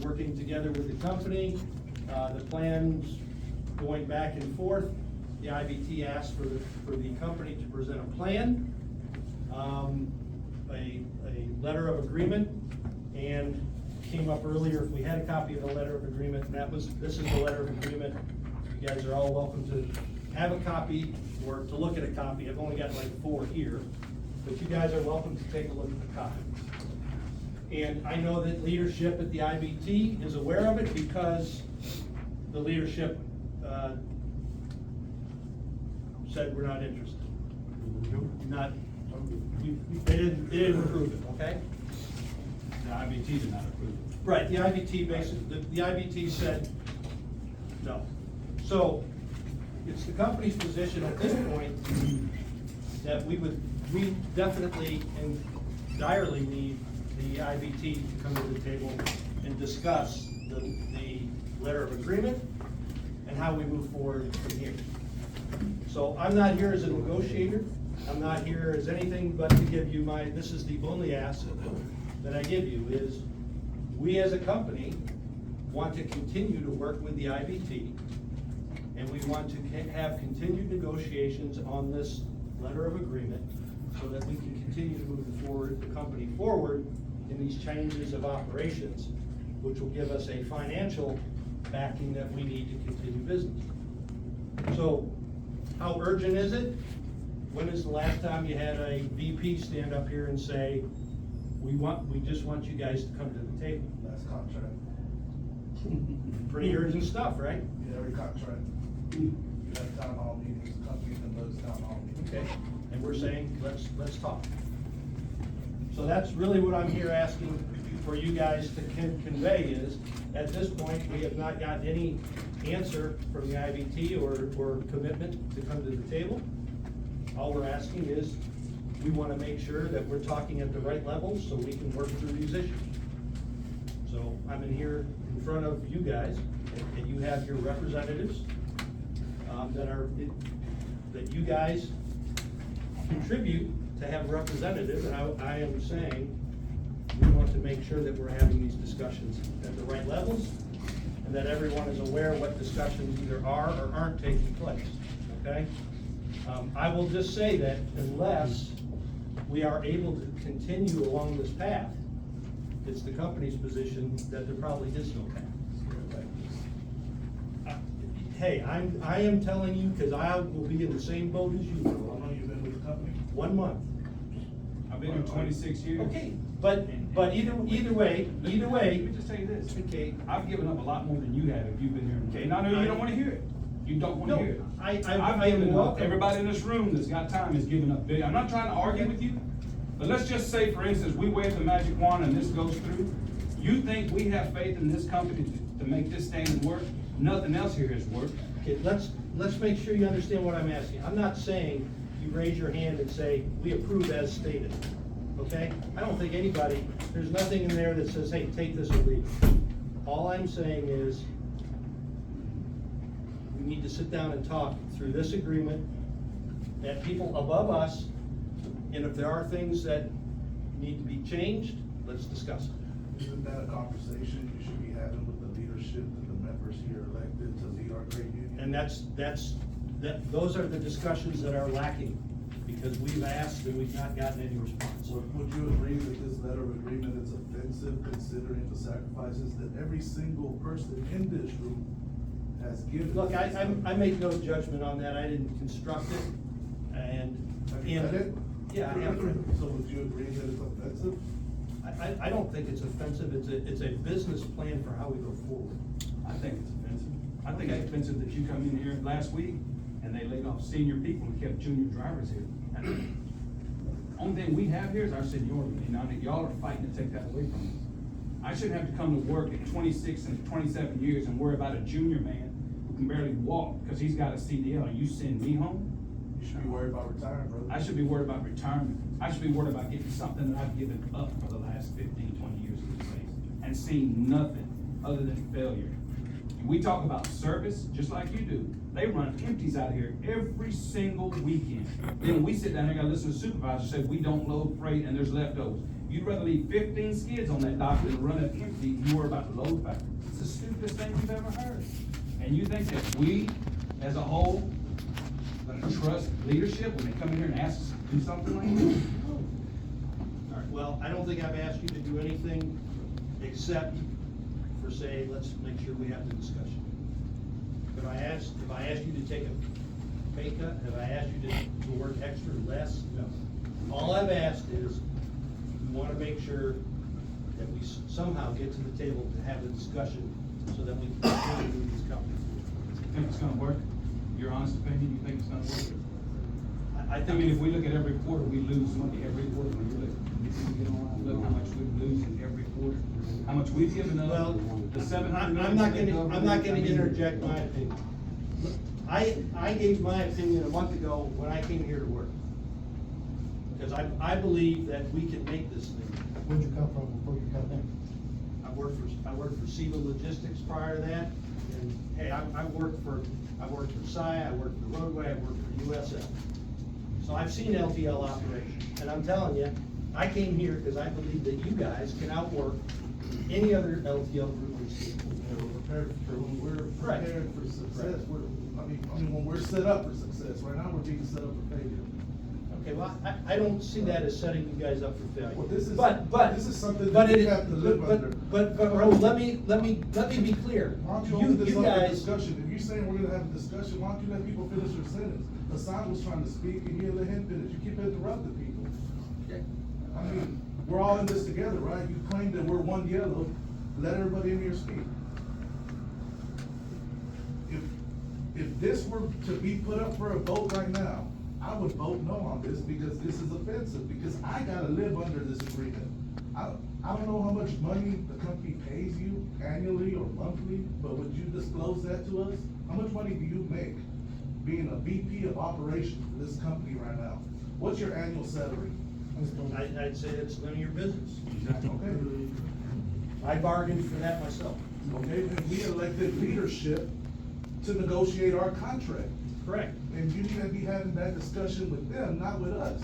working together with the company. The plans going back and forth. The IBT asked for the company to present a plan, a letter of agreement, and came up earlier if we had a copy of the letter of agreement, and this is the letter of agreement. You guys are all welcome to have a copy or to look at a copy. I've only got like 4 here, but you guys are welcome to take a look at the copy. And I know that leadership at the IBT is aware of it because the leadership said we're not interested. They didn't approve it, okay? The IBT did not approve it. Right, the IBT basically, the IBT said no. So it's the company's position at this point that we definitely and direly need the IBT to come to the table and discuss the letter of agreement and how we move forward from here. So I'm not here as a negotiator. I'm not here as anything but to give you this is the only ask that I give you is we as a company want to continue to work with the IBT, and we want to have continued negotiations on this letter of agreement so that we can continue to move the company forward in these changes of operations, which will give us a financial backing that we need to continue business. So how urgent is it? When is the last time you had a VP stand up here and say, we just want you guys to come to the table? Last contract. Pretty urgent stuff, right? Yeah, every contract. You have town hall meetings, the company conducts town hall meetings. Okay, and we're saying, let's talk. So that's really what I'm here asking for you guys to convey is, at this point, we have not gotten any answer from the IBT or commitment to come to the table. All we're asking is, we want to make sure that we're talking at the right level so we can work through these issues. So I'm in here in front of you guys, and you have your representatives that you guys contribute to have representatives, and I am saying we want to make sure that we're having these discussions at the right levels and that everyone is aware what discussions either are or aren't taking place, okay? I will just say that unless we are able to continue along this path, it's the company's position that there probably is no path. Hey, I am telling you, because I will be in the same boat as you. How long you been with the company? 1 month. I've been here 26 years. Okay, but either way. Let me just tell you this. Okay. I've given up a lot more than you have if you've been here. Okay. And I know you don't want to hear it. You don't want to No, hear it. I've I've given up. welcome. Everybody in this room that's got time has given up big. I'm not trying to argue with you, but let's just say, for instance, we wave the magic wand and this goes through. You think we have faith in this company to make this stand work? Nothing else here has worked. Okay, let's make sure you understand what I'm asking. I'm not saying you raise your hand and say, we approve as stated, okay? I don't think anybody, there's nothing in there that says, hey, take this or leave it. All I'm saying is, we need to sit down and talk through this agreement, that people above us, and if there are things that need to be changed, let's discuss it. Isn't that a conversation you should be having with the leadership and the members here elected to lead our trade union? And those are the discussions that are lacking, because we've asked and we've not gotten any response. So would you agree that this letter of agreement is offensive considering the sacrifices that every single person in this room has given? Look, I make no judgment on that, I didn't construct it, and. Have you read it? Yeah, I have. So would you agree that it's offensive? I don't think it's offensive, it's a business plan for how we go forward. I think it's offensive. I think it's offensive that you come in here last week and they laid off senior people and kept junior drivers here. And the only thing we have here is our seniority, and now that y'all are fighting to take that away from us. I shouldn't have to come to work at 26 and 27 years and worry about a junior man who can barely walk because he's got a CDL and you send me home. You should be worried about retiring, brother. I should be worried about retirement. I should be worried about getting something that I've given up for the last 15, 20 years in this place and seen nothing other than failure. We talk about service, just like you do. They run empties out here every single weekend. Then we sit down here and gotta listen to supervisors say we don't load freight and there's leftovers. You'd rather leave 15 skids on that dock than run it empty, you worry about the load factor. It's the stupidest thing you've ever heard. And you think that we, as a whole, gonna trust leadership when they come in here and ask us to do something like this? All right, well, I don't think I've asked you to do anything except for say, let's make sure we have the discussion. If I asked you to take a pay cut, have I asked you to work extra or less? No. All I've asked is, we wanna make sure that we somehow get to the table to have the discussion so that we can continue to move this company forward. You think it's gonna work? Your honest opinion, you think it's gonna work? I I think mean, if we look at every quarter, we lose money every quarter. When you look, if you get online, look how much we lose in every quarter, how much we've given up, Well, the 700. I'm not gonna interject my opinion. Look, I gave my opinion a month ago when I came here to work. Because I believe that we can make this thing. Where'd you come from before you got there? I worked for Siva Logistics prior to that, and hey, I worked for SI, I worked for Roadway, I worked for USL. So I've seen LTL operations, and I'm telling you, I came here because I believe that you guys can outwork any other LTL group we see. When we're Right. prepared for success, when we're set up for success, right now we're being set up for failure. Okay, well, I don't see that as setting you guys up for failure. Well, this is- But this is something but that we it- have to live but- under. But, Raul, let me be clear. Why don't you open this You up for guys, discussion? If you're saying we're gonna have a discussion, why don't you let people finish their sentence? Hassan was trying to speak and you let him finish. You keep interrupting people. I mean, we're all in this together, right? You claim that we're one yellow, let everybody in here speak. If this were to be put up for a vote right now, I would vote no on this because this is offensive, because I gotta live under this agreement. I don't know how much money the company pays you annually or monthly, but would you disclose that to us? How much money do you make being a VP of operations for this company right now? What's your annual salary? I'd say it's none of your business. Okay, I bargained for that myself. okay, and we elected leadership to negotiate our contract. Correct. And you need to be having that discussion with them, not with us.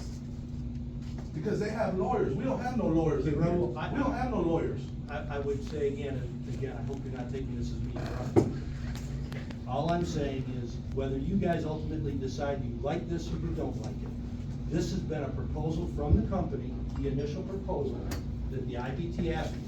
Because they have lawyers. We don't have no lawyers in here. Raul, We don't have no lawyers. I would say again, and again, I hope you're not taking this as me interrupting. All I'm saying is, whether you guys ultimately decide you like this or you don't like it, this has been a proposal from the company, the initial proposal that the IBT asked for.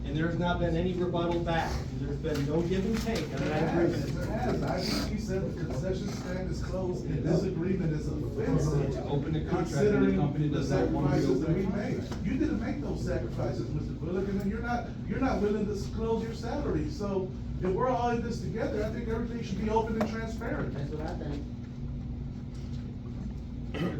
And there has not been any rebuttal back. There's been no give and take on that agreement. There has. IBT said the concession stand is closed and this agreement is offensive. To open the contract, and the Considering company the doesn't want to be sacrifices that we open. made. You didn't make those sacrifices, Mr. Bulick, and then you're not willing to disclose your salary. So if we're all in this together, I think everything should be open and transparent. That's what I think. Okay,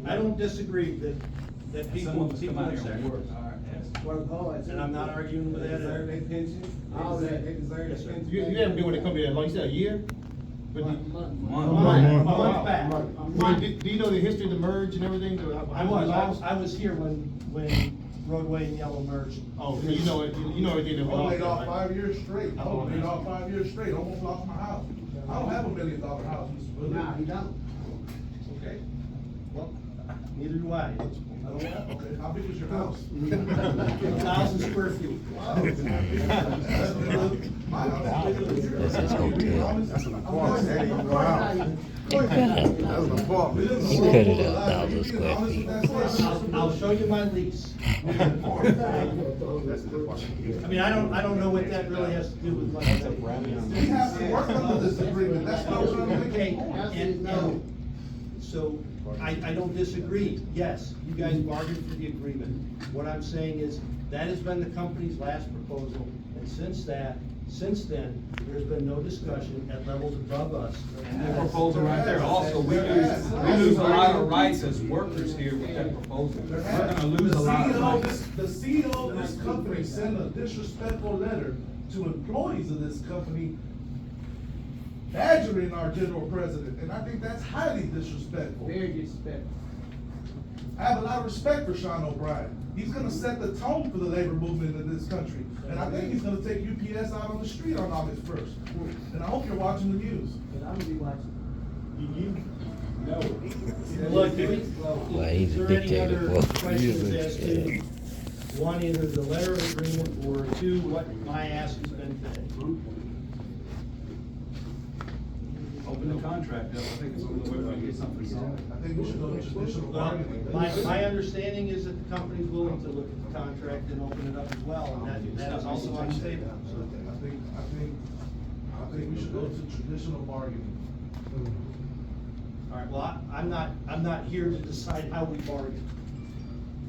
I don't disagree that people, Someone must come people out here accept. and work hard, yes. Work hard. And I'm not arguing with that. Deserve their pension, all that, they deserve Yes, sir. their pension. You haven't been with the company that long, you said a year? But do- Month. Month back. Do you know the history of the merge and everything? I was here when Roadway and Yellow merged. Oh, so you know it, you know everything that I went on laid there, off right? 5 years straight. I Oh, laid man. off 5 years straight, almost lost my house. I don't have $1 million house, Mr. Bulick. Nah, he don't. Okay. Well, neither do I. I don't have, okay, how big is your house? 1,000 square feet. My house is bigger than yours. This is okay. That's an apartment. That ain't I'm your house. That's an apartment. You cut it out 1,000 square feet. I'll show you my lease. I mean, I don't know what that really has to do with like. We have to work under this agreement, that's what I'm trying to Okay, make. and so, I don't disagree, yes, you guys bargained for the agreement. What I'm saying is, that has been the company's last proposal, and since then, there's been no discussion at levels above us. And that proposal right there, also, we lose a lot of rights as workers here with that proposal. We're gonna lose a lot of rights. The CEO of this company sent a disrespectful letter to employees of this company badgering our general president, and I think that's highly disrespectful. Very disrespectful. I have a lot of respect for Sean O'Brien. He's gonna set the tone for the labor movement in this country, and I think he's gonna take UPS out on the street on August 1st. And I hope you're watching the news. But I'm gonna be watching. Look, Well, he's is a there any dictator, other boy. questions as to, one, either the letter of agreement, or two, what my ask has been today? Open the contract up, I think it's the only way we're gonna get something solved. I think we should go to traditional Well, bargaining. my understanding is that the company's willing to look at the contract and open it up as well, and that is also on the table, so. I think we should go to traditional bargaining. All right, well, I'm not here to decide how we bargain.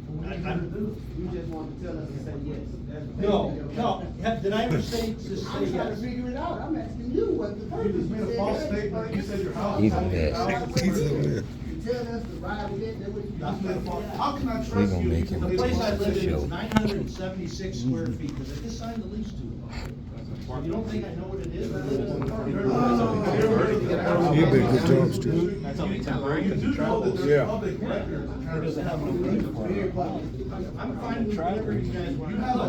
What are you gonna do? You just want to tell us to say yes. That's No, basically- no, did I ever say just say I'm trying to yes? figure it out, I'm asking you what the You purpose. just made a said false yes. statement, you said your house. He's a is mess. $100,000. You tell us to ride with it, then what you You just made a false- do? How can I We trust gonna you? make if you him The made a place I false live in statement? is 976 square feet, because I just signed the lease to it. You don't think I know what it is? I live in an apartment. You did a good job, Stu. That's only temporary. You do know that there's Yeah. public records in terms of. I'm fine with whatever you guys want. You have a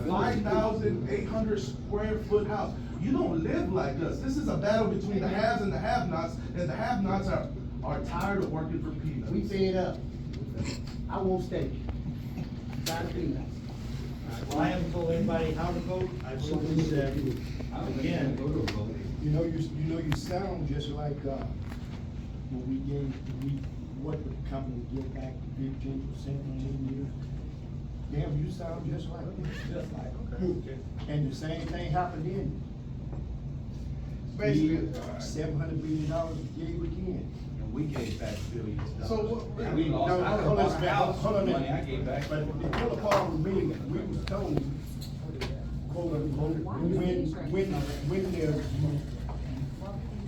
5,800 square foot house. You don't live like us. This is a battle between the haves and the have-nots, and the have-nots are tired of working for peanuts. We fed up. I won't stay. Tired of peanuts. Well, I haven't told anybody how to vote, I've simply said, again, You know, you sound just like, when what the company give back 15%, 10 years. Damn, you sound just like them. Just like them. And the same thing happened then. Basically, $700 million gave again. And we gave back billions of So dollars. what? And we lost, No, I hold bought on, a house, hold on a money minute. I gave back. But the other part of me, we was told, quote unquote, when the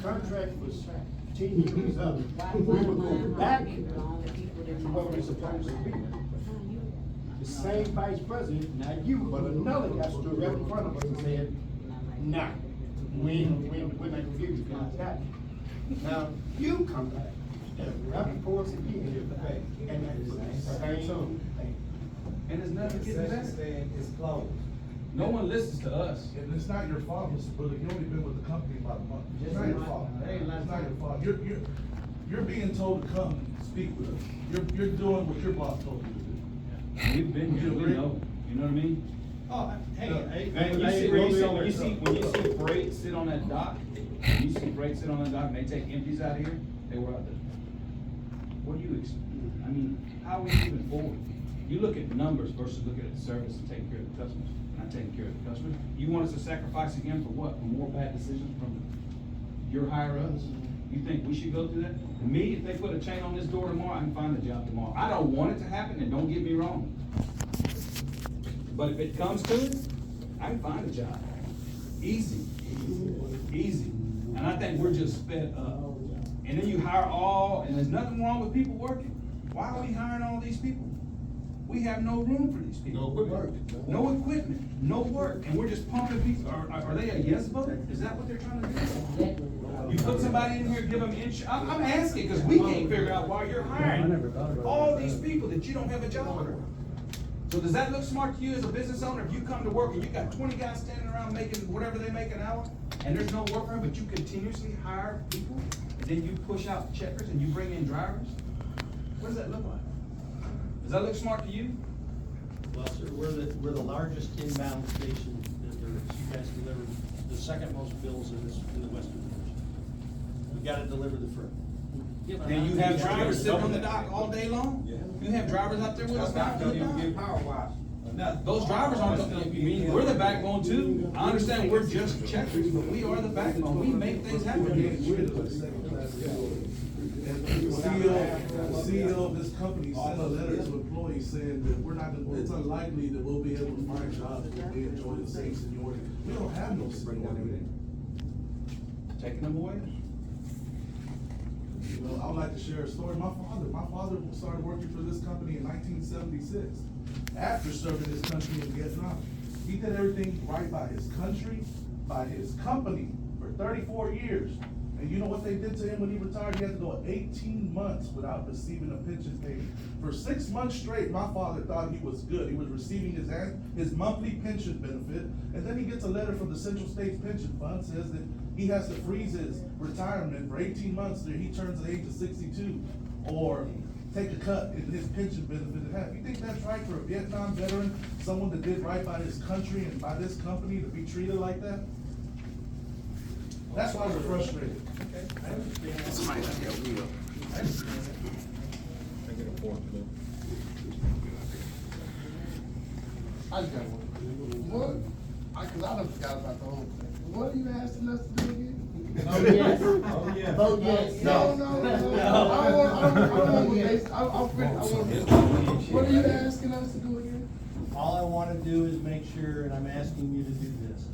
contract was 10 years up, we would go back to what we're supposed to be. The same vice president, not you, but another guy stood right in front of us and said, nah, we're not gonna give you that. Now, you come back, right before us again, and that's the same thing. And it's never getting better. It's closed. No one listens to us. And it's not your fault, Mr. Bulick, you only been with the company about a month. It's not your fault. Hey, It's not your fault. You're being told to come and speak with us. You're doing what your boss told you to do. We've been here, we know, you know what I mean? oh, hey, Man, I when agree. you see freight sit on that dock, when you see freight sit on that dock and they take empties out here, they were out there. What do you I mean, how are we moving forward? You look at numbers versus looking at the service and taking care of the customers, not taking care of the customers. You want us to sacrifice again for what? For more bad decisions from your higher ups? You think we should go through that? Me, if they put a chain on this door tomorrow, I can find a job tomorrow. I don't want it to happen, and don't get me wrong. But if it comes to it, I can find a job. Easy, easy. And I think we're just fed up. And then you hire and there's nothing wrong with people working. Why are we hiring all these people? We have no room for these people. No equipment. No equipment, no work, and we're just pumping people. Are they a yes vote? Is that what they're trying to do? You put somebody in here, give them I'm asking, because we can't figure out why you're hiring all these people that you don't have a job for. So does that look smart to you as a business owner? If you come to work and you got 20 guys standing around making whatever they make an hour, and there's no work for them, but you continuously hire people, and then you push out checkers and you bring in drivers? What does that look like? Does that look smart to you? Well, sir, we're the largest inbound station that there is. You guys deliver the second most bills in the western division. We gotta deliver the freight. Then you have drivers sitting on the dock all day long? You have drivers out there with us now? Now, those drivers aren't, I mean, we're the backbone too. I understand we're just checkers, but we are the backbone. We make things happen. And the CEO of this company sent a letter to employees saying that it's unlikely that we'll be able to find jobs where they enjoy the same seniority. We don't have no seniority. Taking them away? You know, I would like to share a story. My father started working for this company in 1976, after serving his country in Vietnam. He did everything right by his country, by his company for 34 years. And you know what they did to him when he retired? He had to go 18 months without receiving a pension payment. For 6 months straight, my father thought he was good. He was receiving his monthly pension benefit. And then he gets a letter from the Central States Pension Fund, says that he has to freeze his retirement for 18 months till he turns the age of 62, or take a cut in his pension benefit in half. You think that's right for a Vietnam veteran, someone that did right by this country and by this company, to be treated like that? That's why we're frustrated. Okay, I understand. Somebody got that wheel. I understand that. I just got one. Cause I done forgot about the whole thing. What are you asking us to do again? Vote yes. Vote yes. No. What are you asking us to do again? All I wanna do is make sure, and I'm asking you to do this.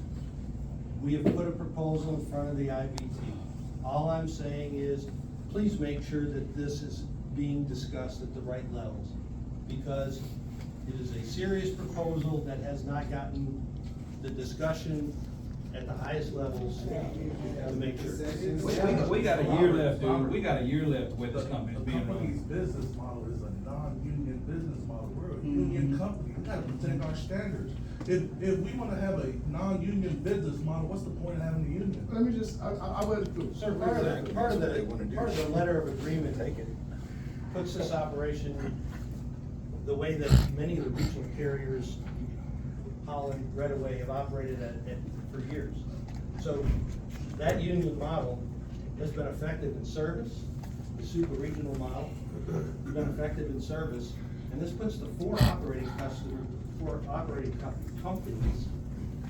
We have put a proposal in front of the IBT. All I'm saying is, please make sure that this is being discussed at the right levels, because it is a serious proposal that has not gotten the discussion at the highest levels to make sure. We got a year left, dude. We got a year left with this company The being company's run. business model is a non-union business model. We're a union company. We gotta protect our standards. If we wanna have a non-union business model, what's the point of having a union? Let me just, I read it through. Sir, part of the letter of agreement puts this operation the way that many of the regional carriers, Holland, Redaway, have operated at for years. So that union model has been effective in service, the super regional model has been effective in service, and this puts the four operating companies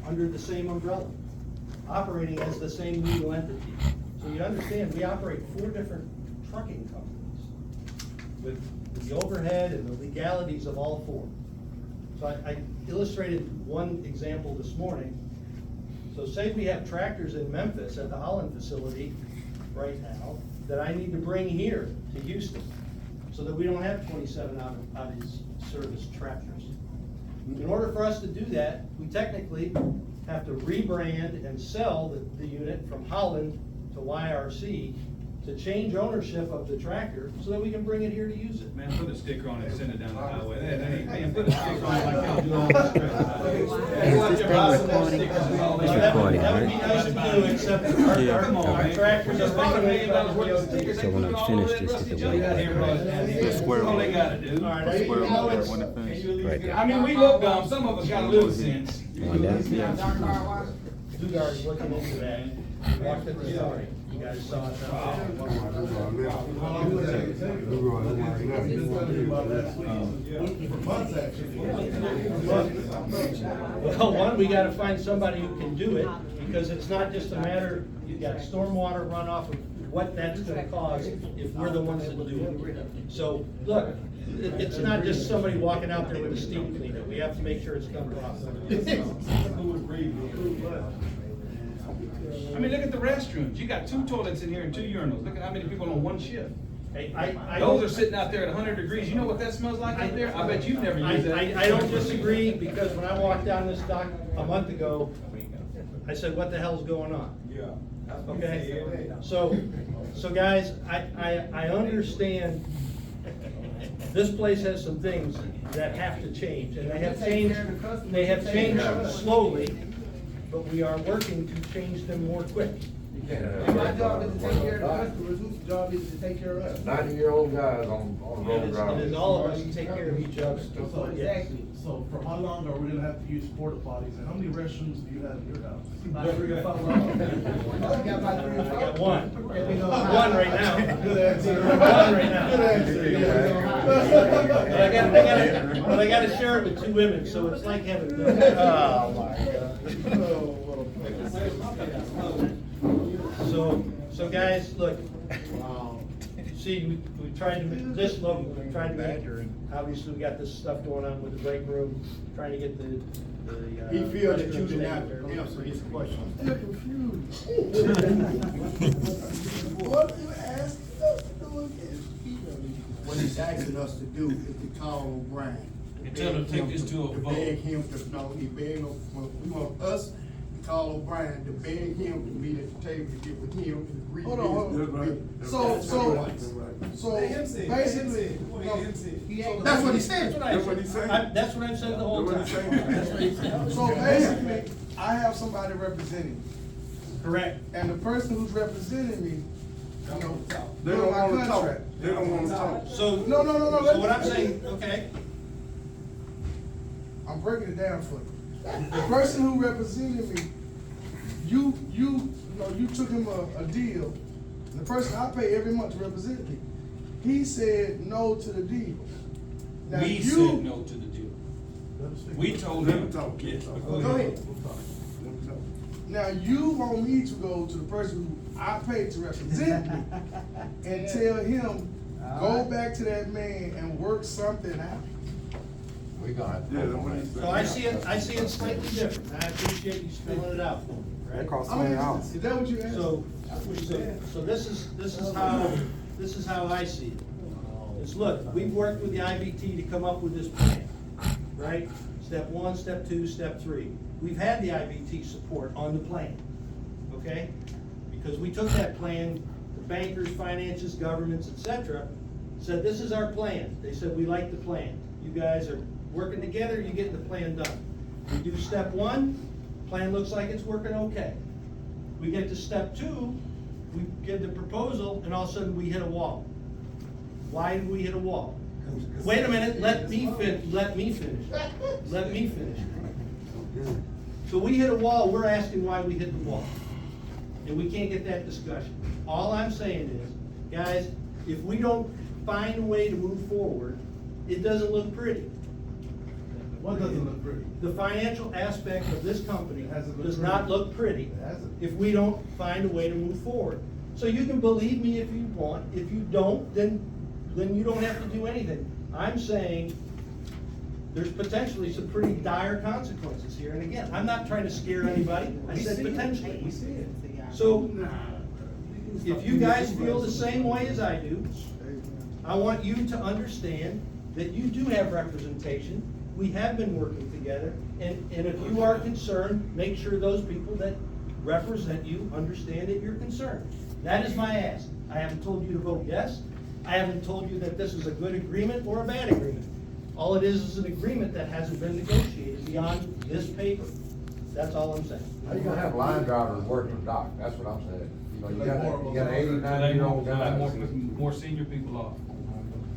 under the same umbrella, operating as the same legal entity. So you understand, we operate four different trucking companies with the overhead and the legalities of all four. So I illustrated one example this morning. So say we have tractors in Memphis at the Holland facility right now that I need to bring here to Houston, so that we don't have 27 out of service tractors. In order for us to do that, we technically have to rebrand and sell the unit from Holland to YRC to change ownership of the tractor so that we can bring it here to use it. Man, put a sticker on it and send it down the highway. Man, put a sticker on it like y'all do on the strip. Is this thing recording? It's recording, That would be right? nice to do, except our tractors are making it. So when I finish this, it's a white That's all they gotta do. All right, there you go. Right there. I mean, we look dumb, some of us got a little sense. On down? Two guys looking into that, walked in the story, you guys saw it. How long was that take? We've been studying about last week, for months actually. Well, one, we gotta find somebody who can do it, because it's not just a matter, you've got stormwater runoff, of what that's gonna cause if we're the ones that do it. So, look, it's not just somebody walking out there with a steam cleaner, we have to make sure it's done properly. I mean, look at the restrooms. You got 2 toilets in here and 2 urinals. Look at how many people on one shift. Hey, I Those are sitting out there at 100 degrees. You know what that smells like out there? I bet you've never used that. I don't disagree, because when I walked down this dock a month ago, I said, what the hell's going on? Yeah. Okay, so guys, I understand this place has some things that have to change, and they have changed slowly, but we are working to change them more quick. My job is to take care of the customers, whose job is to take care of us? 90-year-old guys on road It driving. is all of us to take care of each other. So, Exactly. so for how long are we gonna have to use porta potties, and how many restrooms do you have in your house? About 3 or 4. I got about 3 or 4. I got one. One right now. Good answer. One right now. Good answer, yeah. But I gotta share it with 2 women, so it's like having. Oh, my God. So guys, look, see, we tried to make this local, we tried to make, obviously we got this stuff going on with the break room, trying to get the. He feels that you restrooms did not taken care of. answer his question. I'm confused. What are you asking us to do again? What he's asking us to do is to call O'Brien. And tell him to take this to a To vote. beg him to, no, he begged, we want us to call O'Brien to beg him to meet at the table to get with him and agree. Hold on. So basically, that's what he said. That's what I've said the whole time. So basically, I have somebody representing. Correct. And the person who's representing me, you know, They doing don't my wanna talk. contract. They don't wanna talk. So. No. So what I'm saying, okay, I'm breaking it down for you. The person who represented me, you know, you took him a deal. And the person I pay every month to represent me, he said no to the deal. Now We you- said no to the deal. We told Let him. him talk. Yes, Go but Go ahead. Let him talk. Now you want me to go to the person who I paid to represent me and tell him, go back to that man and work something out. We gonna have to. Yeah, that's what he said. so I see it slightly different. I appreciate you spelling it out for me, right? I mean, is that what you asked? So this is how I see it. Is look, we've worked with the IBT to come up with this plan, right? Step 1, step 2, step 3. We've had the IBT support on the plan, okay? Because we took that plan, the bankers, finances, governments, et cetera, said, this is our plan. They said, we like the plan. You guys are working together, you're getting the plan done. We do step 1, plan looks like it's working okay. We get to step 2, we give the proposal, and all of a sudden we hit a wall. Why did we hit a wall? Wait a minute, let me finish. So we hit a wall, we're asking why we hit the wall. And we can't get that discussion. All I'm saying is, guys, if we don't find a way to move forward, it doesn't look pretty. What doesn't look pretty? The financial aspect of this company Hasn't looked does not pretty. look pretty It hasn't. if we don't find a way to move forward. So you can believe me if you want. If you don't, then you don't have to do anything. I'm saying there's potentially some pretty dire consequences here. And again, I'm not trying to scare anybody. I said potentially. We see it. So if you guys feel the same way as I do, I want you to understand that you do have representation. We have been working together, and if you are concerned, make sure those people that represent you understand that you're concerned. That is my ask. I haven't told you to vote yes. I haven't told you that this is a good agreement or a bad agreement. All it is an agreement that hasn't been negotiated beyond this paper. That's all I'm saying. How you gonna have line drivers working the dock? That's what I'm saying. You know, you got an Let 89-year-old guy. more senior people off.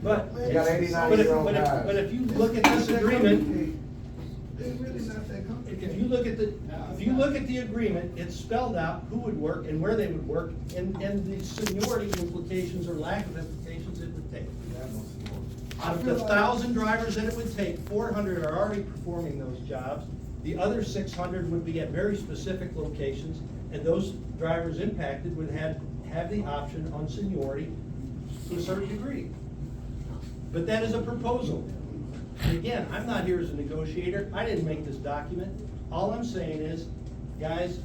But, You got 89-year-old guys. but if you look at this agreement, They're really not that complicated. if you look at the agreement, it's spelled out who would work and where they would work, and the seniority implications or lack of implications it would take. Out of the 1,000 drivers that it would take, 400 are already performing those jobs. The other 600 would be at very specific locations, and those drivers impacted would have the option on seniority to a certain degree. But that is a proposal. And again, I'm not here as a negotiator. I didn't make this document. All I'm saying is, guys,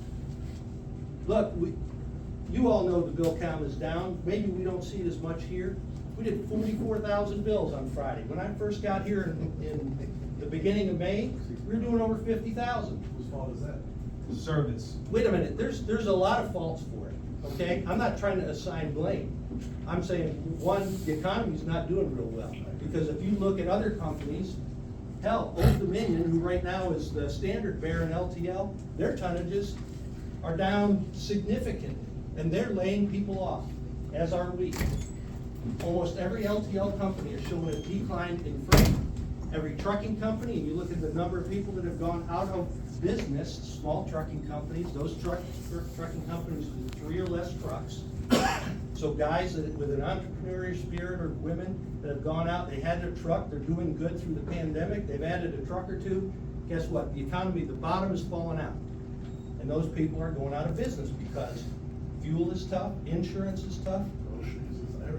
look, you all know the bill count is down. Maybe we don't see it as much here. We did 44,000 bills on Friday. When I first got here in the beginning of May, we were doing over 50,000. Whose fault is that? Service. Wait a minute, there's a lot of faults for it, okay? I'm not trying to assign blame. I'm saying, one, the economy's not doing real well. Because if you look at other companies, hell, Old Dominion, who right now is the standard bearer in LTL, their tonnages are down significantly, and they're laying people off, as are we. Almost every LTL company is showing a decline in freight. Every trucking company, and you look at the number of people that have gone out of business, small trucking companies, those trucking companies with 3 or less trucks. So guys with an entrepreneurial spirit, or women that have gone out, they had their truck, they're doing good through the pandemic, they've added a truck or two. Guess what? The economy, the bottom is falling out. And those people are going out of business because fuel is tough, insurance is tough,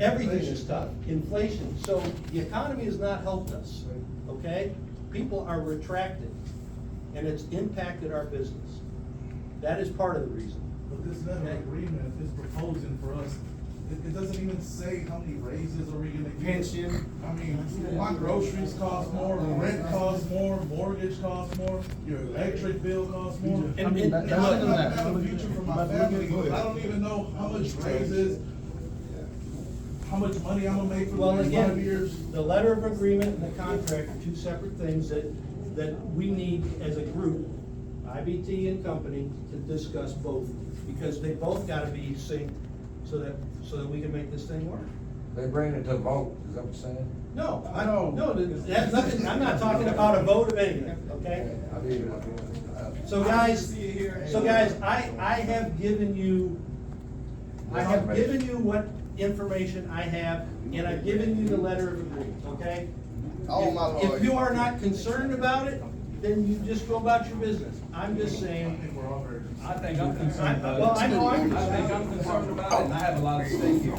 everything is tough, inflation. So the economy has not helped us, okay? People are retracted, and it's impacted our business. That is part of the reason. But this letter of agreement is proposing for us, it doesn't even say how many raises are we gonna get. Pension. I mean, my groceries cost more, rent costs more, mortgage costs more, your electric bill costs more. And- I mean, and- I and- don't have a future for my family, I don't even know how much raises, how much money I'm gonna make for Well, the next again, 5 years. the letter of agreement and the contract are two separate things that we need as a group IBT and company to discuss both, because they both gotta be synced so that we can make this thing work. They bring it to a vote, is that what you're saying? No, that's nothing, I'm not talking about a vote of anything, okay? I mean, So guys, I have given you what information I have, and I've given you the letter of agreement, okay? Oh, my Lord. If you are not concerned about it, then you just go about your business. I'm just I saying, think we're all very. I think I'm concerned about it. Well, I know I'm I think I'm concerned about it, and I have a lot of stake here.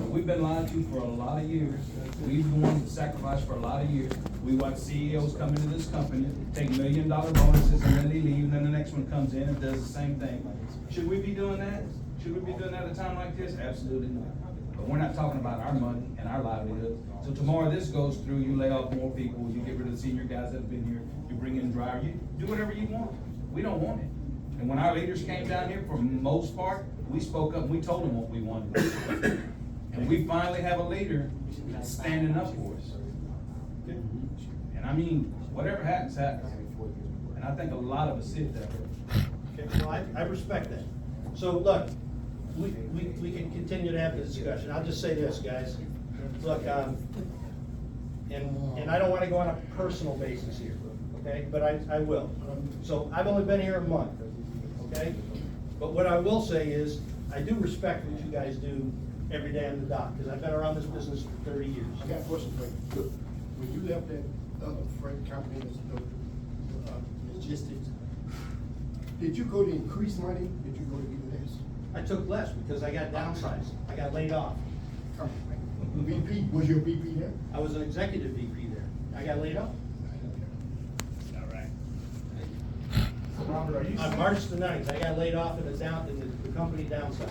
We've been lied to for a lot of years. We've been wanting to sacrifice for a lot of years. We watch CEOs come into this company, take $1 million bonuses, and then they leave, and then the next one comes in and does the same thing. Should we be doing that? Should we be doing that at a time like this? Absolutely not. But we're not talking about our money and our livelihood. So tomorrow this goes through, you lay off more people, you get rid of the senior guys that have been here, you bring in driver, you do whatever you want. We don't want it. And when our leaders came down here, for the most part, we spoke up and we told them what we wanted. And we finally have a leader that's standing up for us. And I mean, whatever happens, happens. And I think a lot of us sit there. okay, well, I respect that. So look, we can continue to have the discussion. I'll just say this, guys. Look, and I don't wanna go on a personal basis here, okay, but I will. So I've only been here a month, okay? But what I will say is, I do respect what you guys do every day on the dock, because I've been around this business for 30 years. I got a question for you. When you left that other freight company, logistics, did you go to increase money? Did you go to get less? I took less because I got downsized. I got laid off. VP, was your VP there? I was an executive VP there. I got laid off. Robert, are you On saying, March the 9th, I got laid off and the company downsized.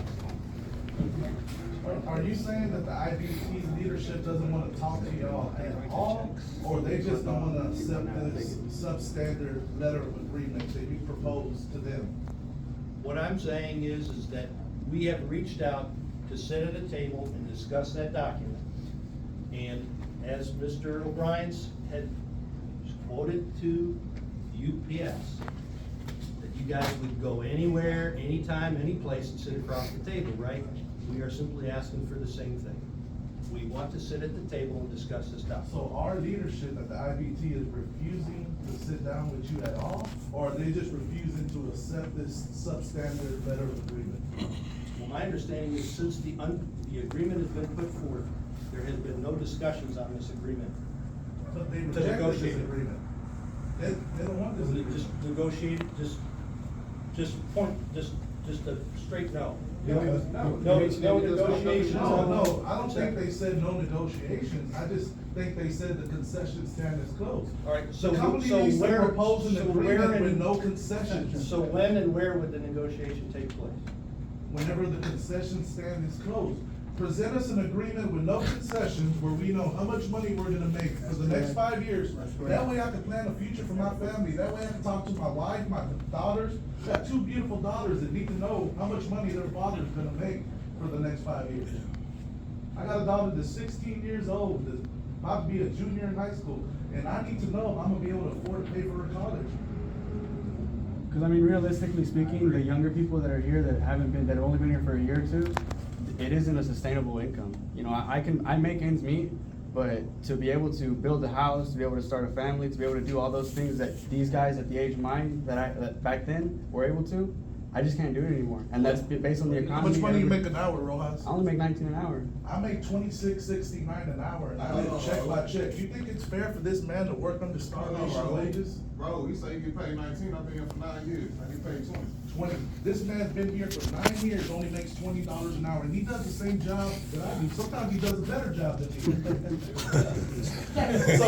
are you saying that the IBT leadership doesn't wanna talk to y'all at all? Or they just don't wanna accept this substandard letter of agreement that you proposed to them? What I'm saying is that we have reached out to sit at a table and discuss that document. And as Mr. O'Brien's had quoted to UPS, that you guys would go anywhere, anytime, any place and sit across the table, right? We are simply asking for the same thing. We want to sit at the table and discuss this document. So our leadership at the IBT is refusing to sit down with you at all? Or are they just refusing to accept this substandard letter of agreement? Well, my understanding is since the agreement has been put forth, there has been no discussions on this agreement. But they To rejected this negotiate. agreement. They don't want this agreement. Just negotiate, just a straight no. No negotiations. No, I don't think they said no negotiations, I just think they said the concession stand is closed. All right, so The company so needs to where, propose an so where agreement with and- no concessions. So when and where would the negotiation take place? Whenever the concession stand is closed, present us an agreement with no concessions where we know how much money we're gonna make for the next 5 years. That way I can plan a future for my family, that way I can talk to my wife, my daughters. I got 2 beautiful daughters that need to know how much money their father's gonna make for the next 5 years. I got a daughter that's 16 years old, that's about to be a junior in high school, and I need to know if I'm gonna be able to afford to pay for her college. Because I mean, realistically speaking, the younger people that are here that have only been here for a year or two, it isn't a sustainable income. You know, I make ends meet, but to be able to build a house, to be able to start a family, to be able to do all those things that these guys at the age of mine that back then were able to, I just can't do it anymore. And that's based on the economy. How much money you make an hour, Rojas? I only make 19 an hour. I make $26.69 an hour, and I live check by check. You think it's fair for this man to work under starvation wages? Bro, you say you get paid 19, I've been here for 9 years, I get paid 20. 20. This man's been here for 9 years, only makes $20 an hour, and he does the same job that I do. Sometimes he does a better job than me. So.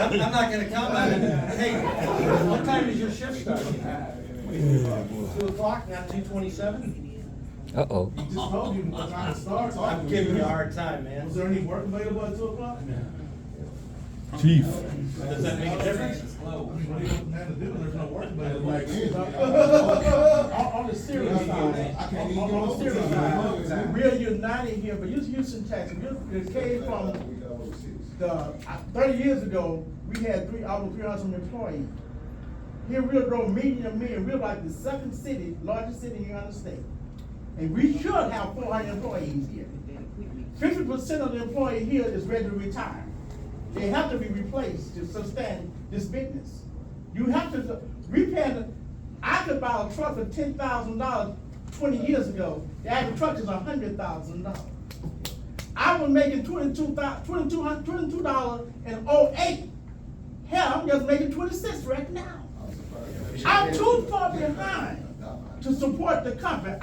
I'm not gonna count on it. Hey, what time does your shift start? 2 o'clock, not 2:27? Uh-oh. He just told you what time it starts. I'm giving you a hard time, man. Was there any work available at 2 o'clock? Chief. Does that make a difference? I mean, what do you want the man to do when there's no work? On the serious side, on the serious side, we're united here, but use Houston, Texas, it came from the, 30 years ago, we had almost 300 employees. Here we'll grow million, we're like the second city, largest city in the United States. And we should have 400 employees here. 50% of the employee here is ready to retire. They have to be replaced to sustain this business. You have to, I could buy a truck for $10,000 20 years ago. The average truck is $100,000. I was making $22 in 08. Hell, I'm just making 26 right now. I'm too far behind to support the company.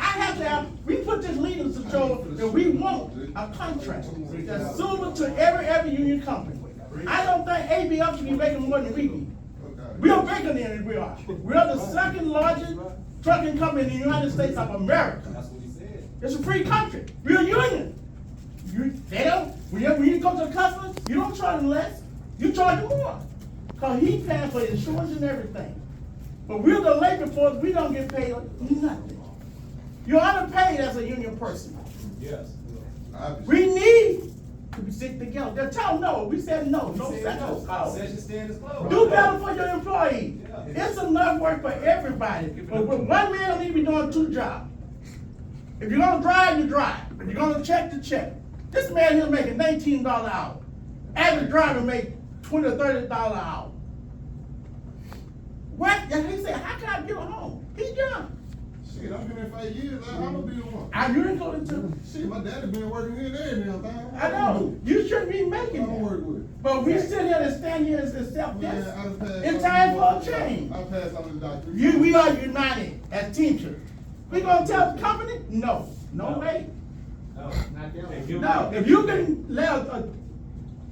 We put this leaders to show that we want a contract that's suitable to every union company. I don't think ABF should be making more than we be. We're bigger than we are. We're the second largest trucking company in the United States of America. That's what he said. It's a free country. We're a union. When you go to the customers, you don't charge them less. You charge them more. Because he's paying for insurance and everything. But we're the labor force, we don't get paid nothing. You're underpaid as a union person. Yes. We need to stick together. They tell no, we said no sexual cause. Do better for your employees. It's enough work for everybody. But one man need to be doing 2 jobs. If you're gonna drive, you drive. If you're gonna check, you check. This man here making $19 an hour. Average driver make $20 or $30 an hour. What? He said, how can I get home? He's young. Shit, I've been here 5 years, I'm gonna be the one. You didn't go to. Shit, my daddy been working here there now, man. I know. You shouldn't be making I don't work that. with it. But we sit here and stand here and accept Man, this. I done passed It's on time the- for a change. I passed on the doctor. We are united as teachers. We gonna tell the company, no way. No, if you can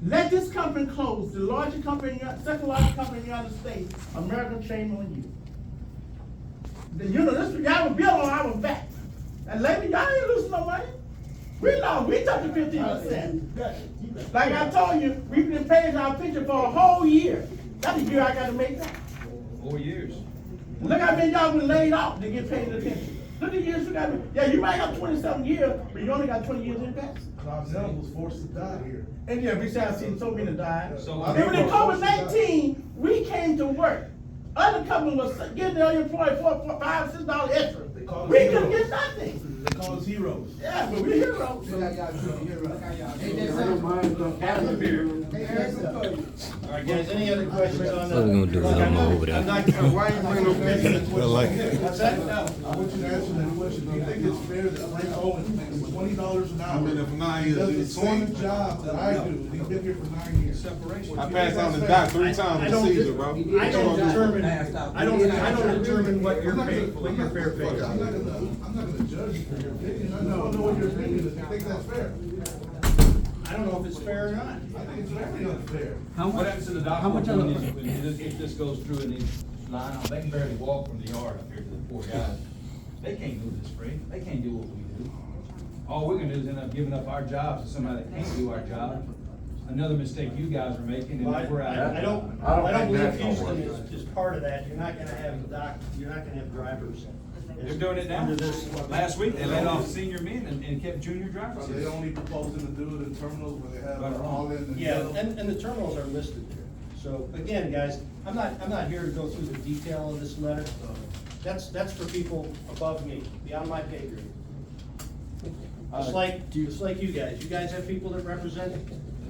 let this company close, the largest company, second largest company in the United States, American, shame on you. You know, this y'all was built on our back. And lady, y'all ain't losing no money. We lost, we took the 15%. Like I told you, we've been paying our pension for a whole year. That's the year I gotta make that. 4 years. Look how many y'all been laid off to get paid the pension. Look at the years you got. Yeah, you might have 27 years, but you only got 20 years in investment. Bob Zell was forced to die here. And yeah, we said I've seen so many die. So, And when it COVID-19, we came to work. Other companies was getting their employees $4, $5, $6 extra. We couldn't get nothing. They call us heroes. Yeah, but we're heroes. All right, guys, any other questions on that? What we gonna do? I'm over there. I'm not, why are you bringing up business? I like it. What's that? I want you to answer that question. Do you think it's fair that Frank Owens makes $20 an hour? I've been there for 9 years. Does the It's same same. job that I do, and he's been here for 9 years. Separation. I passed on the doc 3 times I with don't Caesar, bro. I don't determine what your pay, what your fair pay is. I'm not gonna judge you for your opinion. I just wanna know what your opinion is. Do you think that's fair? I don't know if it's fair or not. I think it's very unfair. What happens to the doctor when if this goes through and these line up, they can barely walk from the yard up here to the poor guys. They can't do this free, they can't do what we do. All we're gonna do is end up giving up our jobs to somebody that can't do our job. Another mistake you guys are making, and Well, we're out. I don't believe Houston is part of that. You're not gonna have you're not gonna have drivers. They're doing it now. Under this. Last week, they let off senior men and kept junior drivers. Are they only proposing to do it in terminals where they have all in the. Yeah, and the terminals are listed there. So again, guys, I'm not here to go through the detail of this letter. That's for people above me, beyond my pay grade. Just like you guys. You guys have people that represent.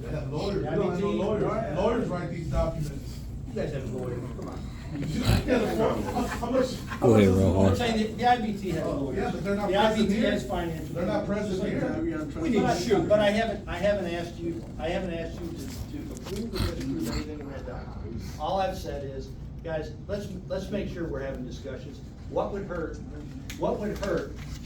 They have lawyers. Yeah, We don't have no I mean, lawyers. Lawyers write these documents. You guys have lawyers. Come on. How much? Go ahead, Ron. I'm saying the IBT has lawyers. Yeah, but they're not The present IBT here. has financial. They're not present here. We need to shoot. But I haven't asked you to approve or disapprove anything in that document. All I've said is, guys, let's make sure we're having discussions. What would hurt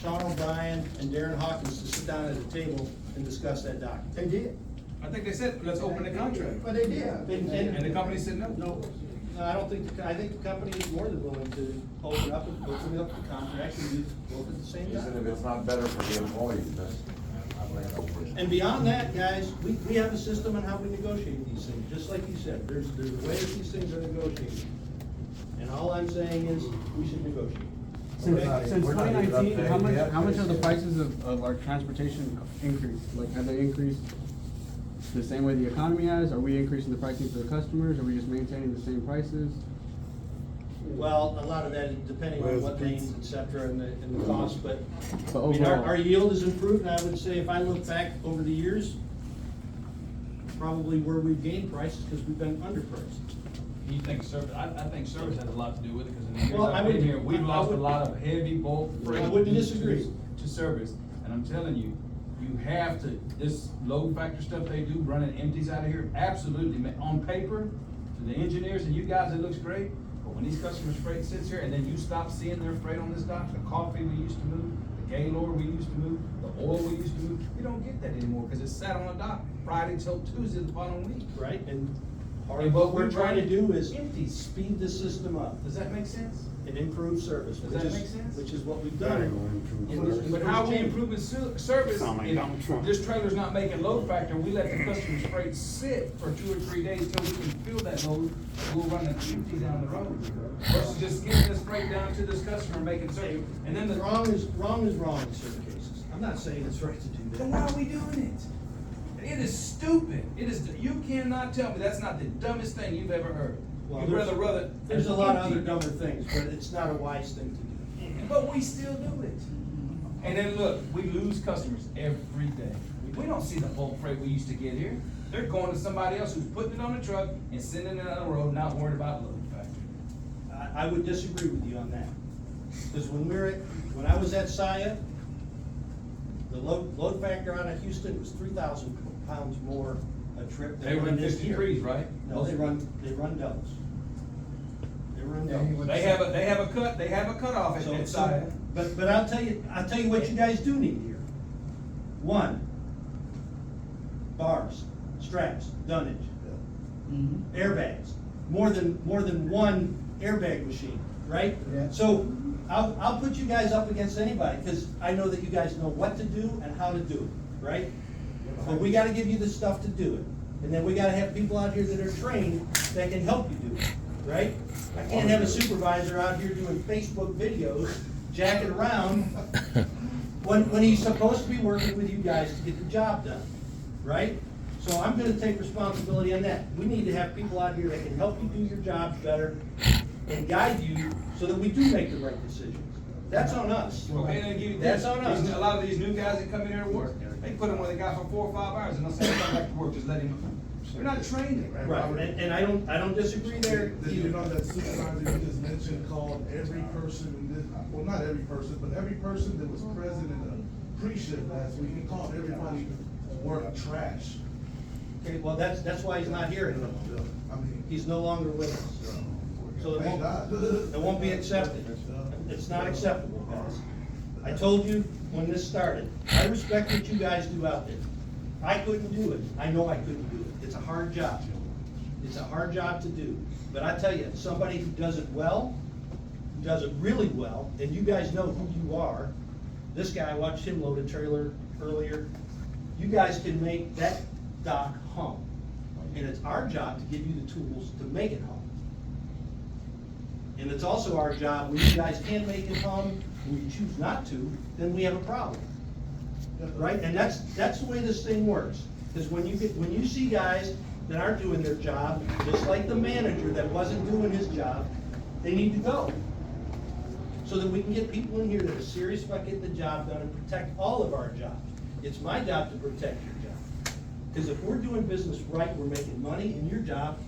Sean O'Brien and Darren Hawkins to sit down at a table and discuss that document? They did. I think they said, let's open the contract. But they did. And the company said no. No, I don't think, I think the company is more than willing to open up the contract and use both at the same Even if time. it's not better for the employees, that's, I think. And beyond that, guys, we have a system on how we negotiate these things, just like you said, there's a way that these things are negotiated. And all I'm saying is, we should negotiate. Since Okay? since We're not twenty even up nineteen, there how much, yet. how much have the prices of our transportation increased? Like, have they increased the same way the economy has? Are we increasing the pricing for the customers? Are we just maintaining the same prices? Well, a lot of that, is depending on what lanes, et cetera, and the cost, but, But I mean, our overall, yield has improved, and I would say, if I look back over the years, probably where we've gained prices, because we've been underpriced. You think service, I think service has a lot to do with it, because in the years Well, I I've been would- here, we've I lost a would- lot of heavy bulk freight. I wouldn't due disagree. To service, and I'm telling you, you have to, this load factor stuff they do, running empties out of here, absolutely, on paper, to the engineers and you guys, it looks great, but when these customers' freight sits here, and then you stop seeing their freight on this dock, the coffee we used to move, the Gaylord we used to move, the oil we used to move, you don't get that anymore, because it's sat on the dock Friday till Tuesday the following week. Right, and part And of what we're we're trying to do is empties. speed the system up Does that make sense? and improve service, Does which that is, make sense? which is what we've done. in this- But how are we change. improving service if this trailer's not making load factor, we let the customer's freight sit for 2 or 3 days till we can fill that load, we'll run an empty down the road. Versus just getting this freight down to this customer and making service, and then the. Wrong is wrong in certain cases. I'm not saying it's right to do Then that. why are we doing it? It is stupid. It is, you cannot tell me that's not the dumbest thing you've ever heard. Well, You'd rather. There's a lot of empty- other dumber things, but it's not a wise thing to do. But we still do it. And then look, we lose customers every day. We don't see the bulk freight we used to get here. They're going to somebody else who's putting it on the truck and sending it on the road, not worried about load factor. I would disagree with you on that. Because when I was at SIA, the load factor out of Houston was 3,000 pounds more a trip They than run it is here. 53s, right? No, they run doubles. They run doubles. They have a cutoff at So- that so- side. But I'll tell you what you guys do need here. One, bars, straps, dunnage, airbags, more than one airbag machine, right? Yeah. So I'll put you guys up against anybody, because I know that you guys know what to do and how to do it, right? But we gotta give you the stuff to do it. And then we gotta have people out here that are trained that can help you do it, right? I can't have a supervisor out here doing Facebook videos, jacking around, when he's supposed to be working with you guys to get the job done, right? So I'm gonna take responsibility on that. We need to have people out here that can help you do your jobs better and guide you so that we do make the right decisions. That's on us. Okay, then give you That's this. on us. A lot of these new guys that come in here to work, they put them where they got for 4 or 5 hours and they'll say, come back to work, just let him. They're not training. Right, and I don't disagree there Did you know either. that supervisor you just mentioned called every person in this, well, not every person, but every person that was present in the pre-shift last week, he called everybody work trash. Okay, well, that's why he's not here anymore. I mean, He's no longer with us. So it thank won't, God. it won't be accepted. It's not acceptable, guys. I told you when this started, I respect what you guys do out there. I couldn't do it. I know I couldn't do it. It's a hard job. It's a hard job to do. But I tell you, somebody who does it well, who does it really well, and you guys know who you are. This guy, I watched him load a trailer earlier. You guys can make that dock hum. And it's our job to give you the tools to make it hum. And it's also our job, when you guys can't make it hum, when you choose not to, then we have a problem. Right? And that's the way this thing works. Because when you see guys that aren't doing their job, just like the manager that wasn't doing his job, they need to go. So that we can get people in here that are serious about getting the job done and protect all of our jobs. It's my job to protect your job. Because if we're doing business right, we're making money, and your job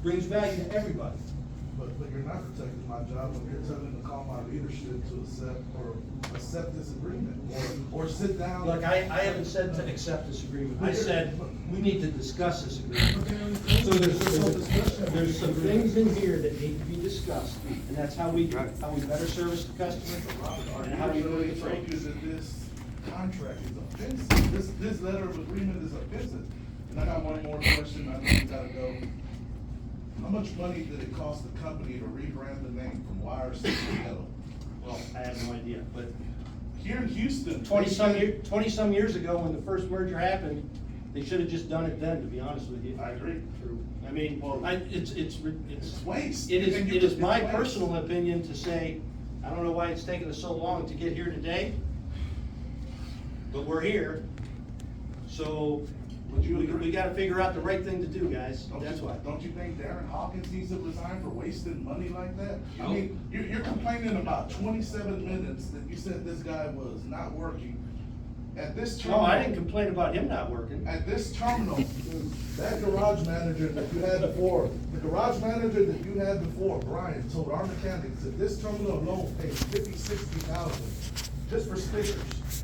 brings value to everybody. But you're not protecting my job when you're telling to call my leadership to accept this agreement, or sit down. Look, I haven't said to accept this agreement. I said, we need to discuss this agreement. So there's some things in here that need to be discussed, and that's how we better service the customer, and how we really told train. you that this contract is offensive, this letter of agreement is offensive. And I got one more question, I know you gotta go. How much money did it cost the company to rebrand the name from Wires to Yellow? Well, I have no idea, but Here in Houston. 20-some years ago, when the first merger happened, they should have just done it then, to be honest with you. I agree. I mean, Well, it's waste. It And is it's my waste. personal opinion to say, I don't know why it's taken us so long to get here today, but we're here. So, Would you agree? we gotta figure out the right thing to do, guys. Don't That's you, why. don't you think Darren Hawkins needs to resign for wasting money like that? I No. mean, you're complaining about 27 minutes that you said this guy was not working. At this No, terminal. I didn't complain about him not working. At this terminal, that garage manager that you had before, Brian, told our mechanics that this terminal alone pays 50, 60,000 just for stickers.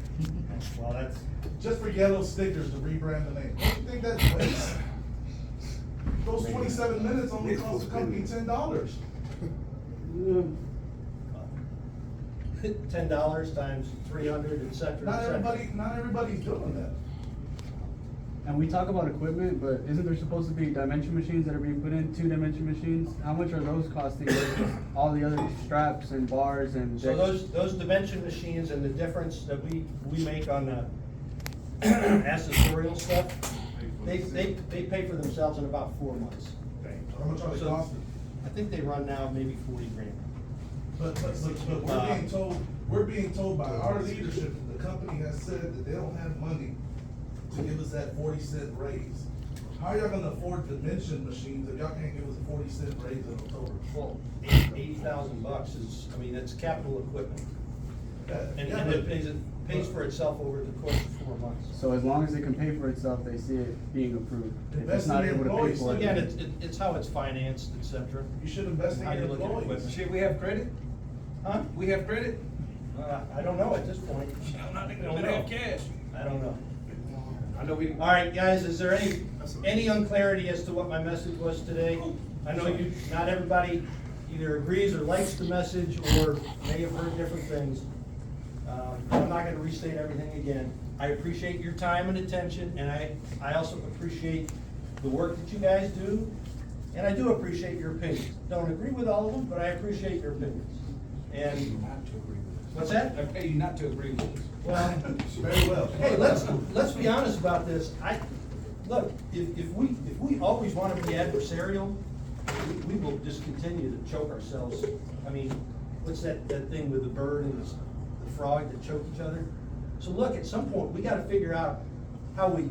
Well, that's. Just for yellow stickers to rebrand the name. Don't you think that's waste? Those 27 minutes only cost the company $10. $10 times 300, et cetera, et cetera. Not everybody's doing that. And we talk about equipment, but isn't there supposed to be dimension machines that are being put in, 2-dimension machines? How much are those costing versus all the other straps and bars and? So those dimension machines and the difference that we make on the accessorial stuff, they pay for themselves in about 4 months. How much are they So, costing? I think they run now maybe 40 grand. But we're being told by our leadership, that the company has said that they don't have money to give us that 40-cent raise. How are y'all gonna afford dimension machines if y'all can't give us a 40-cent raise in October? Well, $80,000 is, I mean, it's capital equipment. And it pays for itself over the course of 4 months. So as long as it can pay for itself, they see it being approved. If it's not able to pay for it. Again, it's how it's financed, et cetera. You should invest in How you your look at employees. equipment. Should we have credit? Huh? We have credit? I don't know at this point. I think Don't we know. have cash. I don't know. I know we. All right, guys, is there any unclarity as to what my message was today? I know not everybody either agrees or likes the message, or may have heard different things. I'm not gonna restate everything again. I appreciate your time and attention, and I also appreciate the work that you guys do, and I do appreciate your opinions. Don't agree with all of them, but I appreciate your opinions. And, Not to agree with us. what's that? I pay you not to agree with us. Well, Very well. hey, let's be honest about this. Look, if we always wanna be adversarial, we will just continue to choke ourselves. I mean, what's that thing with the bird and the frog that choke each other? So look, at some point, we gotta figure out how we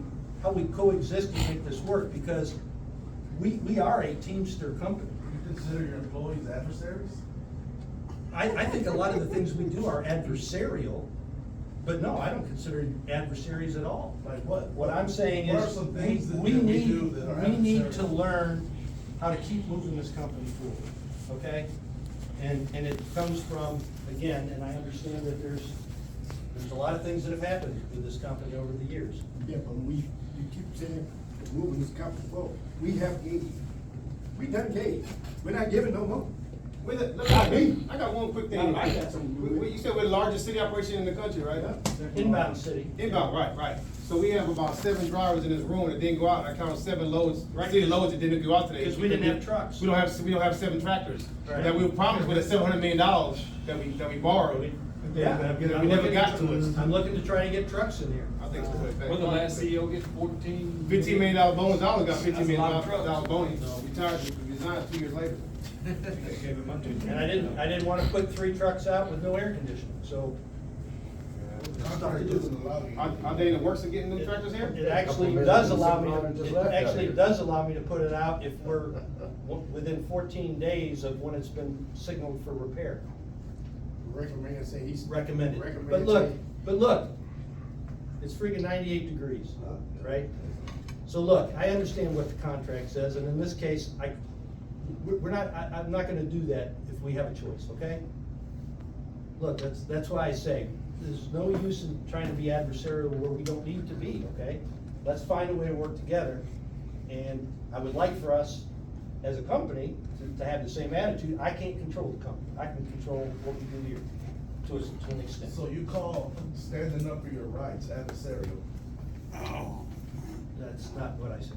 coexist and make this work, because we are a Teamster company. You consider your employees adversaries? I think a lot of the things we do are adversarial, but no, I don't consider adversaries at all. Like what? What I'm saying What are is, some things that we we need, do that are we need to adversarial? learn how to keep moving this company forward, okay? And it comes from, again, and I understand that there's a lot of things that have happened with this company over the years. Yeah, but you keep saying, moving this company forward, we have gave, we done gave, we're not giving no more. I got one quick thing. I got something. You said we're the largest city operation in the country, right? Inbound city. Inbound, right. So we have about 7 drivers in this room that didn't go out. I counted 7 loads, city loads that didn't go out today. Because we didn't have trucks. We don't have 7 tractors. Right. That we were promised with the $700 million that we borrowed. Yeah. We never got to it. I'm looking to try to get trucks in here. I think it's a good thing. Will the last CEO get 14? $15 million bonus. I only got $15 That's a million lot of trucks. bonus. Retired, resigned 2 years later. And I didn't wanna put 3 trucks out with no air conditioning, so. Contract doesn't allow you. Are they in the works of getting new tractors here? It actually does allow me to put it out if we're within 14 days of when it's been signaled for repair. Recommend, say he's. Recommended. Recommend, But look, it's freaking 98 degrees, right? So look, I understand what the contract says, and in this case, I'm not gonna do that if we have a choice, okay? Look, that's why I say, there's no use in trying to be adversarial where we don't need to be, okay? Let's find a way to work together, and I would like for us, as a company, to have the same attitude. I can't control the company, I can control what we do here, to an extent. So you call standing up for your rights adversarial? That's not what I said.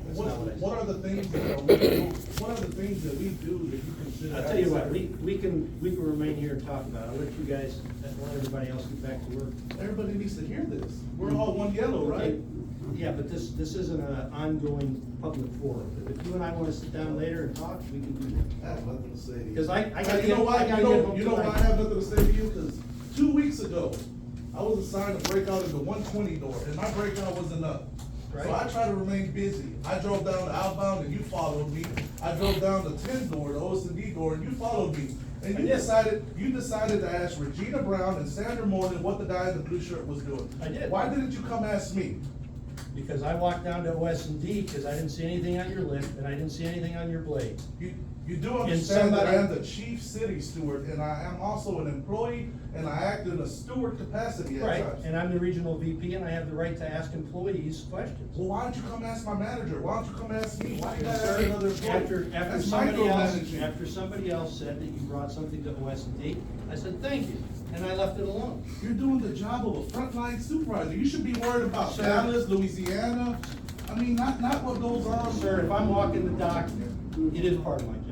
That's not what I said. What are the things that what are the things that we do that you consider? I'll tell you what, we can remain here and talk about it. I'll let you guys, let everybody else get back to work. Everybody needs to hear this. We're all one yellow, right? Yeah, but this isn't an ongoing public forum. If you and I wanna sit down later and talk, we can do I have nothing to say to you. Because I gotta You know get- why, I gotta you get know, home you know why tonight. I have nothing to say to you? Cause 2 weeks ago, I was assigned to break out in the 120 door, and my breakout was enough. So Right. I try to remain busy. I drove down to outbound and you followed me. I drove down the 10 door, the OS&D door, and you followed me. And I you did. decided to ask Regina Brown and Sandra Morgan what the guy in the blue shirt was doing. I did. Why didn't you come ask me? Because I walked down to OS&D, because I didn't see anything on your list, and I didn't see anything on your blades. You do understand that I somebody- am the chief city steward, and I am also an employee, and I act in a steward capacity at Right, times. and I'm the regional VP, and I have the right to ask employees questions. Well, why don't you come ask my manager? Why don't you come ask me? Why do you gotta ask Sir, another employee? after That's somebody else, micromanaging. after somebody else said that you brought something to OS&D, I said, thank you, and I left it alone. You're doing the job of a frontline supervisor. You should be worried about Sir. Dallas, Louisiana. I mean, not what goes on. Sir, if I'm walking the dock, it is part of my job.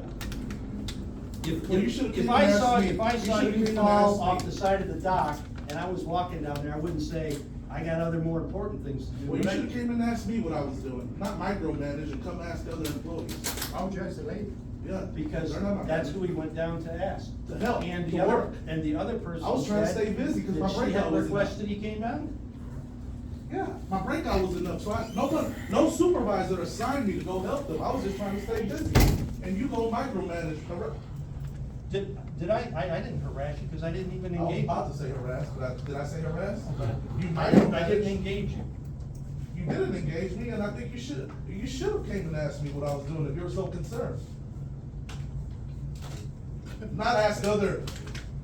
Well, you should've If came I and saw, asked me. if I You saw should've you came and fall asked off me. the side of the dock, and I was walking down there, I wouldn't say, I got other more important things to do. Well, you But I- should've came and asked me what I was doing, not micromanage and come ask other employees. Why would you ask the lady? Yeah. Because they're not my that's manager. who we went down to ask. To help, And to the other, work. and the other person I was trying to said stay busy 'cause that my she breakout had was requested he came down. Yeah, my breakout was enough, so no supervisor assigned me to go help them, I was just trying to stay busy. And you go micromanage, Did I didn't harass you, because I didn't even I was engage you. about to say harass, but did I say harass? You I didn't micromanaged. engage you. You didn't engage me, and I think you should have came and asked me what I was doing if you were so concerned. Not ask other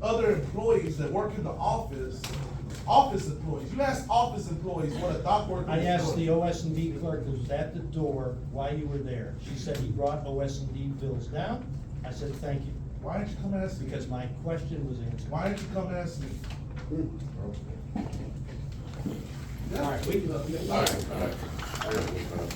employees that work in the office employees. You ask office employees what a dock worker I is asked the doing. OS&D clerk who was at the door why you were there. She said he brought OS&D bills down. I said, thank you, Why didn't you come ask me? because my question was answered. Why didn't you come ask me? All right, we can. All right.